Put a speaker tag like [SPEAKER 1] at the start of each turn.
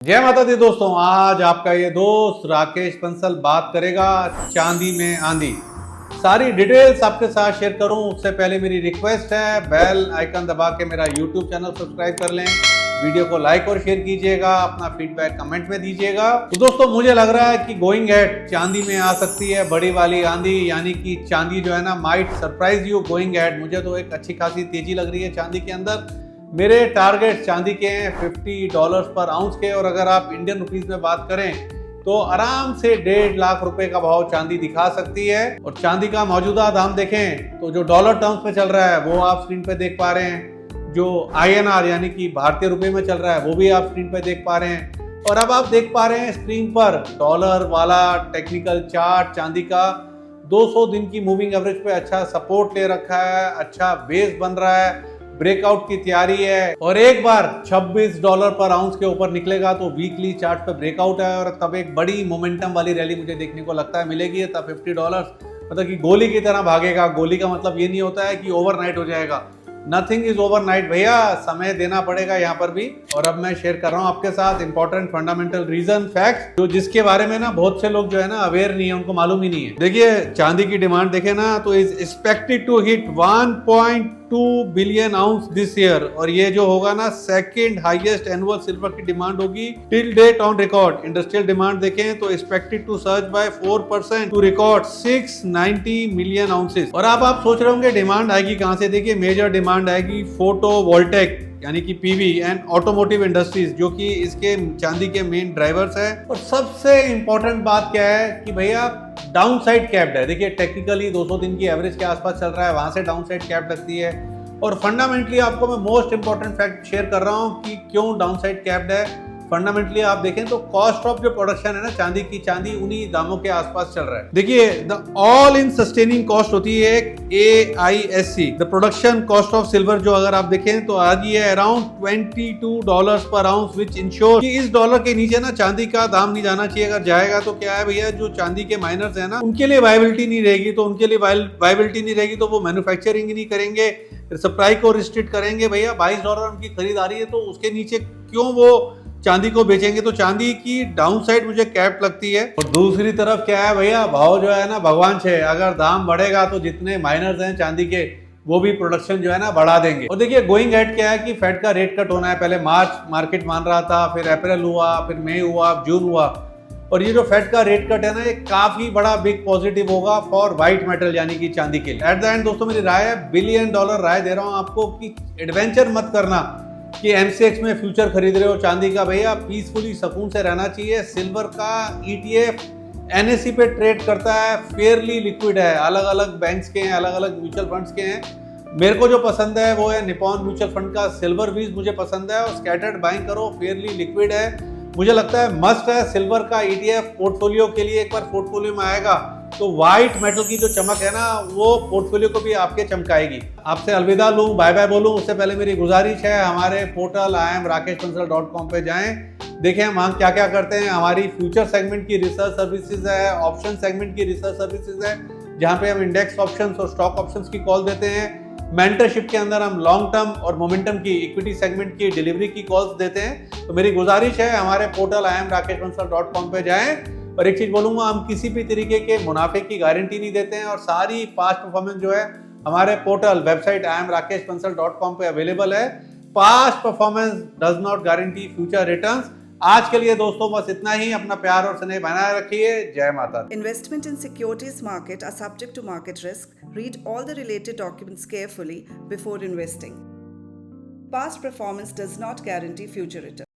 [SPEAKER 1] जय माता दी दोस्तों, आज आपका ये दोस्त राकेश बंसल बात करेगा चांदी में आंधी। सारी डिटेल्स आपके साथ शेयर करूं उससे पहले मेरी रिक्वेस्ट है बेल आइकन दबा के मेरा यूट्यूब चैनल सब्सक्राइब कर लें, वीडियो को लाइक और शेयर कीजिएगा, अपना फीडबैक कमेंट में दीजिएगा। तो दोस्तों मुझे लग रहा है कि गोइंग एट चांदी में आ सकती है बड़ी वाली आंधी, यानी कि चांदी जो है ना might surprise you going at. मुझे तो एक अच्छी खासी तेजी लग रही है चांदी के अंदर। मेरे टारगेट चांदी के हैं $50 पर आउंस के, और अगर आप इंडियन रुपीस में बात करें तो आराम से 1.5 लाख रुपए का भाव चांदी दिखा सकती है। और चांदी का मौजूदा दाम देखें तो जो डॉलर टर्म्स में चल रहा है वो आप स्क्रीन पे देख पा रहे हैं, जो INR यानी कि भारतीय रुपए में चल रहा है वो भी आप स्क्रीन पे देख पा रहे हैं। और अब आप देख पा रहे हैं स्क्रीन पर डॉलर वाला टेक्निकल चार्ट चांदी का 200 दिन की मूविंग एवरेज पे अच्छा सपोर्ट ले रखा है, अच्छा बेस बन रहा है, ब्रेकआउट की तैयारी है। और एक बार $26 पर आउंस के ऊपर निकलेगा तो वीकली चार्ट पे ब्रेकआउट है, और तब एक बड़ी मोमेंटम वाली रैली मुझे देखने को लगता है मिलेगी। तब $50 मतलब कि गोली की तरह भागेगा। गोली का मतलब ये नहीं होता है कि ओवरनाइट हो जाएगा, नथिंग इज ओवरनाइट भैया, समय देना पड़ेगा यहाँ पर भी। और अब मैं शेयर कर रहा हूँ आपके साथ इंपॉर्टेंट फंडामेंटल रीजन फैक्ट, जो जिसके बारे में ना बहुत से लोग जो है ना अवेयर नहीं है, उनको मालूम ही नहीं है। देखिए चांदी की डिमांड देखे ना तो is expected to hit 1.2 billion ounce this year, और ये जो होगा ना सेकंड हाईएस्ट एनुअल सिल्वर की डिमांड होगी till date on record. Industrial demand देखें तो expected to surge by 4% to record 690 million ounces. और अब आप सोच रहे होंगे डिमांड आएगी कहां से। देखिए मेजर डिमांड आएगी फोटोवोल्टेक यानी कि PV एंड ऑटोमोटिव इंडस्ट्रीज, जो कि इसके चांदी के मेन ड्राइवर्स है। और सबसे इंपॉर्टेंट बात क्या है कि भैया डाउन साइड कैप्ड है। देखिए टेक्निकली 200 दिन की एवरेज के आसपास चल रहा है, वहां से डाउन साइड कैप्ड लगती है। और फंडामेंटली आपको मैं मोस्ट इंपॉर्टेंट फैक्ट शेयर कर रहा हूं कि क्यों डाउन साइड कैप्ड है। फंडामेंटली आप देखें तो कॉस्ट ऑफ जो प्रोडक्शन है ना चांदी की, चांदी उन्हीं दामों के आसपास चल रहा है। देखिए the all in sustaining cost होती है AISC, the production cost of silver, जो अगर आप देखें तो आज ये अराउंड $22 पर आउंस, विच इंश्योर कि इस डॉलर के नीचे ना चांदी का दाम नहीं जाना चाहिए। अगर जाएगा तो क्या है भैया, जो चांदी के माइनर्स है ना उनके लिए वायबिलिटी नहीं रहेगी। तो उनके लिए वायबिलिटी नहीं रहेगी तो वो मैन्युफैक्चरिंग ही नहीं करेंगे, सप्लाई को रिस्ट्रिक्ट करेंगे। भैया $22 उनकी खरीद आ रही है तो उसके नीचे क्यों वो चांदी को बेचेंगे। तो चांदी की डाउन साइड मुझे कैप लगती है। और दूसरी तरफ क्या है भैया, भाव जो है ना भगवान छे, अगर दाम बढ़ेगा तो जितने माइनर्स हैं चांदी के वो भी प्रोडक्शन जो है ना बढ़ा देंगे। और देखिए गोइंग एट क्या है कि फेड का रेट कट होना है। पहले मार्च मार्केट मान रहा था, फिर अप्रैल हुआ, फिर मई हुआ, जून हुआ। और ये जो फेड का रेट कट है ना ये काफी बड़ा बिग पॉजिटिव होगा फॉर व्हाइट मेटल यानी कि चांदी के लिए। एट द एंड दोस्तों मेरी राय है, $1 बिलियन राय दे रहा हूं आपको कि एडवेंचर मत करना कि MCX में फ्यूचर खरीद रहे हो चांदी का। भैया पीसफुली सुकून से रहना चाहिए। सिल्वर का ETF NSE पे ट्रेड करता है, फेयरली लिक्विड है, अलग अलग बैंक्स के हैं, अलग अलग म्यूचुअल फंड्स के हैं। मेरे को जो पसंद है वो है निपॉन म्यूचुअल फंड का सिल्वर वीज मुझे पसंद है, और स्कैटर्ड बाइंग करो, फेयरली लिक्विड है। मुझे लगता है मस्ट है सिल्वर का ETF पोर्टफोलियो के लिए। एक बार पोर्टफोलियो में आएगा तो व्हाइट मेटल की जो चमक है ना वो पोर्टफोलियो को भी आपके चमकाएगी। आपसे अलविदा लूं, बाय बाय बोलूं उससे पहले मेरी गुजारिश है, हमारे पोर्टल IamRakeshBansal.com पे जाएं, देखें हम वहाँ क्या क्या करते हैं। हमारी फ्यूचर सेगमेंट की रिसर्च सर्विसेज है, ऑप्शन सेगमेंट की रिसर्च सर्विसेज है, जहाँ पे हम इंडेक्स ऑप्शंस और स्टॉक ऑप्शंस की कॉल देते हैं। मेंटरशिप के अंदर हम लॉन्ग टर्म और मोमेंटम की इक्विटी सेगमेंट की डिलीवरी की कॉल्स देते हैं। तो मेरी गुजारिश है हमारे पोर्टल IamRakeshBansal.com पे जाएं। और एक चीज बोलूंगा, हम किसी भी तरीके के मुनाफे की गारंटी नहीं देते हैं, और सारी पास्ट परफॉर्मेंस जो है हमारे पोर्टल वेबसाइट IamRakeshBansal.com पे अवेलेबल है। Past performance does not guarantee future returns. आज के लिए दोस्तों बस इतना ही। अपना प्यार और स्नेह बनाए रखिए। जय माता दी।
[SPEAKER 2] Investment in securities market are subject to market risk. Read all the related documents carefully before investing. Past performance does not guarantee future return.